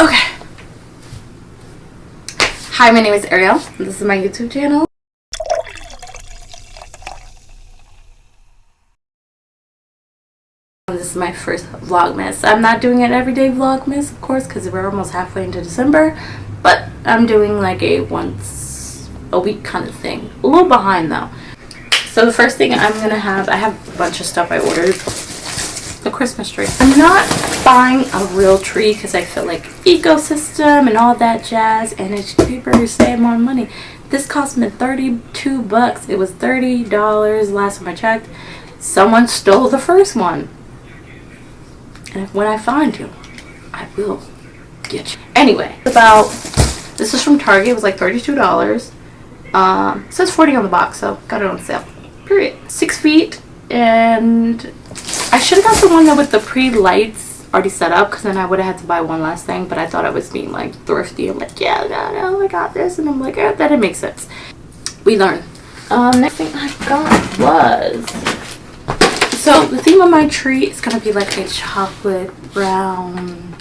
Okay. Hi, my name is Ariel. This is my YouTube channel. This is my first Vlogmas. I'm not doing an everyday Vlogmas, of course, because we're almost halfway into December. But I'm doing like a once a week kind of thing. A little behind though. So the first thing I'm going to have, I have a bunch of stuff I ordered. A Christmas tree. I'm not buying a real tree because I feel like ecosystem and all that jazz, and it's cheaper to save more money. This cost me 32 bucks. It was $30 last time I checked. Someone stole the first one. And when I find you, I will get you. Anyway, this is from Target. It was like $32. It says 40 on the box, so got it on sale. Period. 6 feet, and I should have got the one that with the pre-lights already set up, because then I would have had to buy one last thing, but I thought I was being like thrifty. I'm like, yeah, no, I got this, and I'm like, that didn't make sense. We learn. Next thing I got was, so the theme of my tree is gonna be like a chocolate brown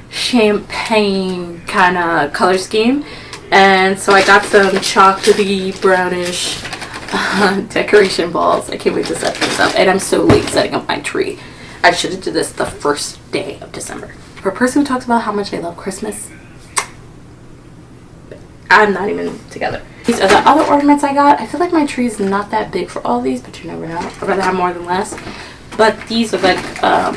champagne kind of color scheme, and so I got some chocolatey brownish decoration balls. I can't wait to set this up, and I'm so late setting up my tree. I should have did this the first day of December. For a person who talks about how much they love Christmas, I'm not even together. These are the other ornaments I got. I feel like my tree is not that big for all these, but you never know. I'd rather have more than less. But these are like, I'm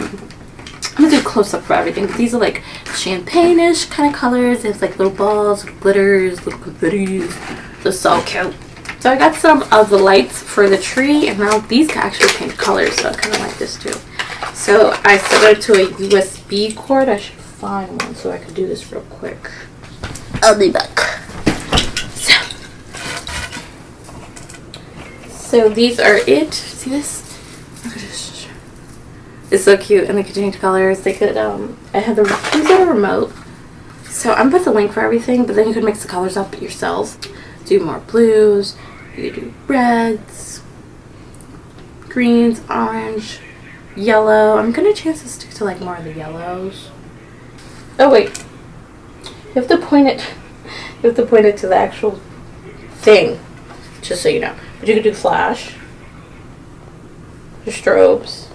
gonna do a close-up for everything. But these are like champagne-ish kind of colors. It's like little balls, little glitters, little confettis. They're so cute. So I got some of the lights for the tree, and now these can actually change colors, so I kind of like this too. So I set it to a USB cord. I should find one so I could do this real quick. I'll be back. So these are it. See this? Look at this. It's so cute, and they could change colors. They could, I had the, these are the remote. So I'm gonna put the link for everything, but then you could mix the colors up yourself. Do more blues. You could do reds, greens, orange, yellow. I'm gonna chance to stick to like more of the yellows. Oh wait, you have to point it. You have to point it to the actual thing, just so you know. But you could do flash, the strobes.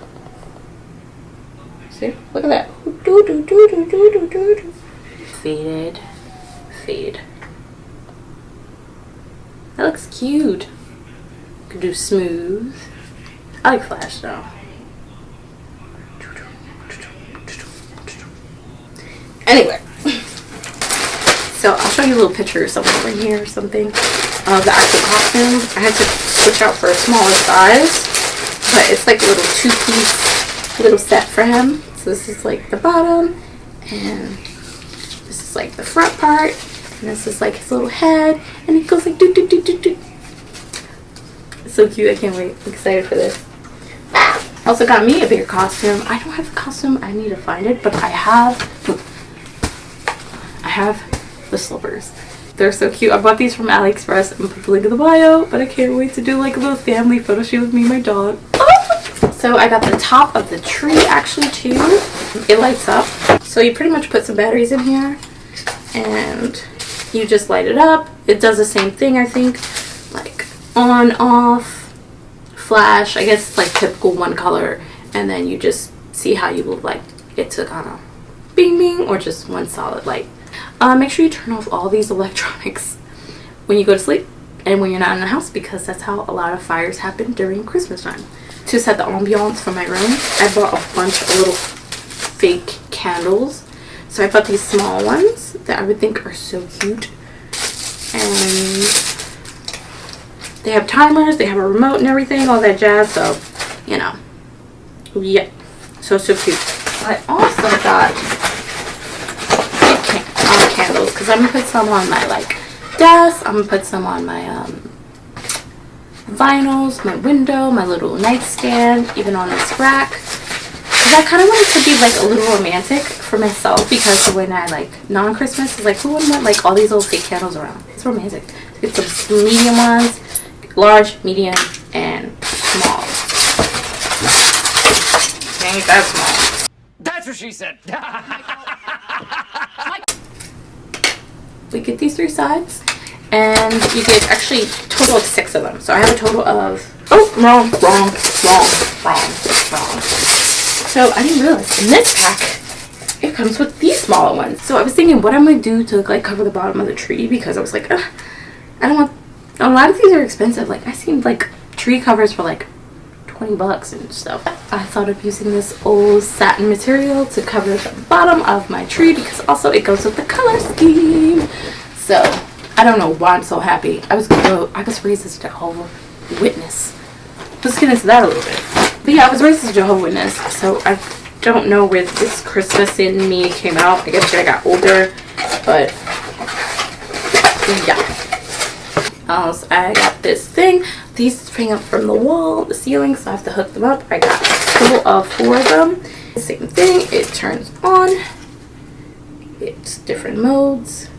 See, look at that. Faded, fade. That looks cute. You could do smooth. I like flash though. Anyway, so I'll show you a little picture somewhere in here or something of the actual costume. I had to switch out for a smaller size, but it's like a little two-piece little set for him. So this is like the bottom, and this is like the front part. And this is like his little head, and it goes like do do do do do. It's so cute. I can't wait. I'm excited for this. Also got me a bigger costume. I don't have the costume. I need to find it, but I have the slippers. They're so cute. I bought these from AliExpress. I'm gonna put the link in the bio, but I can't wait to do like a little family photo shoot with me and my dog. So I got the top of the tree actually too. It lights up. So you pretty much put some batteries in here, and you just light it up. It does the same thing, I think, like on, off, flash. I guess it's like typical one color, and then you just see how you would like it to kind of bing bing, or just one solid light. Make sure you turn off all these electronics when you go to sleep and when you're not in the house, because that's how a lot of fires happen during Christmas time. To set the ambiance for my room, I bought a bunch of little fake candles. So I bought these small ones that I would think are so cute, and they have timers, they have a remote and everything, all that jazz. So, you know, yeah, so cute. I also got candles, because I'm gonna put some on my like desk. I'm gonna put some on my vinyls, my window, my little nightstand, even on this rack. Because I kind of want it to be like a little romantic for myself, because when I like non-Christmas is like, who wouldn't want like all these little fake candles around? It's romantic. Get some medium ones, large, medium, and small. Ain't that small? That's what she said. we get these 3 sides, and you get actually a total of 6 of them. So I have a total of, oh, wrong. So I didn't realize in this pack it comes with these smaller ones. So I was thinking what I'm gonna do to like cover the bottom of the tree, because I was like, I don't want, a lot of these are expensive. Like I seen like tree covers for like $20 and stuff. I thought of using this old satin material to cover the bottom of my tree, because also it goes with the color scheme. So I don't know why I'm so happy. I was raised as a Jehovah's Witness. Let's get into that a little bit. But yeah, I was raised as a Jehovah's Witness, so I don't know where this Christmas in me came out. I guess I got older, but yeah. So I got this thing. These hang up from the wall, the ceiling, so I have to hook them up. I got a total of 4 of them. Same thing, it turns on. It's different modes.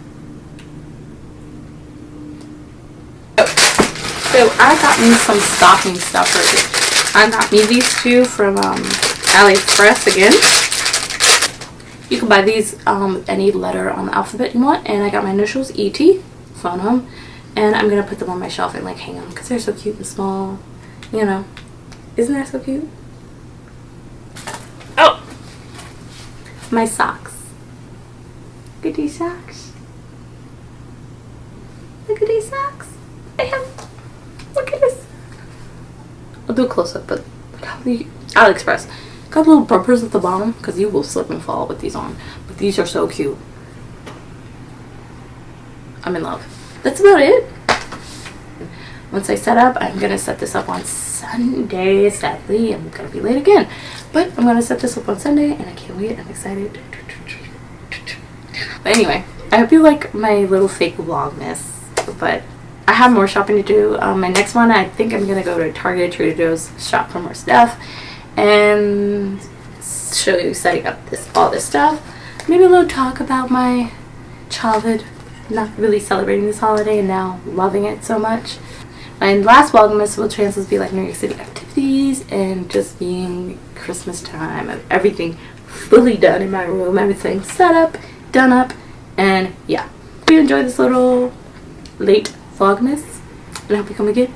So I got me some stocking stuffers. I got me these 2 from AliExpress again. You can buy these with any letter on the alphabet you want. And I got my initials, E.T. phone home. And I'm going to put them on my shelf and like hang them because they're so cute and small. You know. Isn't that so cute? Oh! My socks. Look at these socks. Look at these socks. Look at this. I'll do a close-up, but look how the AliExpress. Got little bumpers at the bottom because you will slip and fall with these on. But these are so cute. I'm in love. That's about it. Once I set up, I'm going to set this up on Sunday. Sadly, I'm going to be late again. But I'm going to set this up on Sunday, and I can't wait. I'm excited. But anyway, I hope you like my little fake Vlogmas. But I have more shopping to do. My next one, I think I'm going to go to Target, Trader Joe's, shop for more stuff. And show you setting up all this stuff. Maybe a little talk about my childhood. Not really celebrating this holiday and now loving it so much. My last Vlogmas will chances be like New York City activities and just being Christmas time and everything fully done in my room, everything set up, done up, and yeah. Hope you enjoyed this little late Vlogmas, and I hope you come again.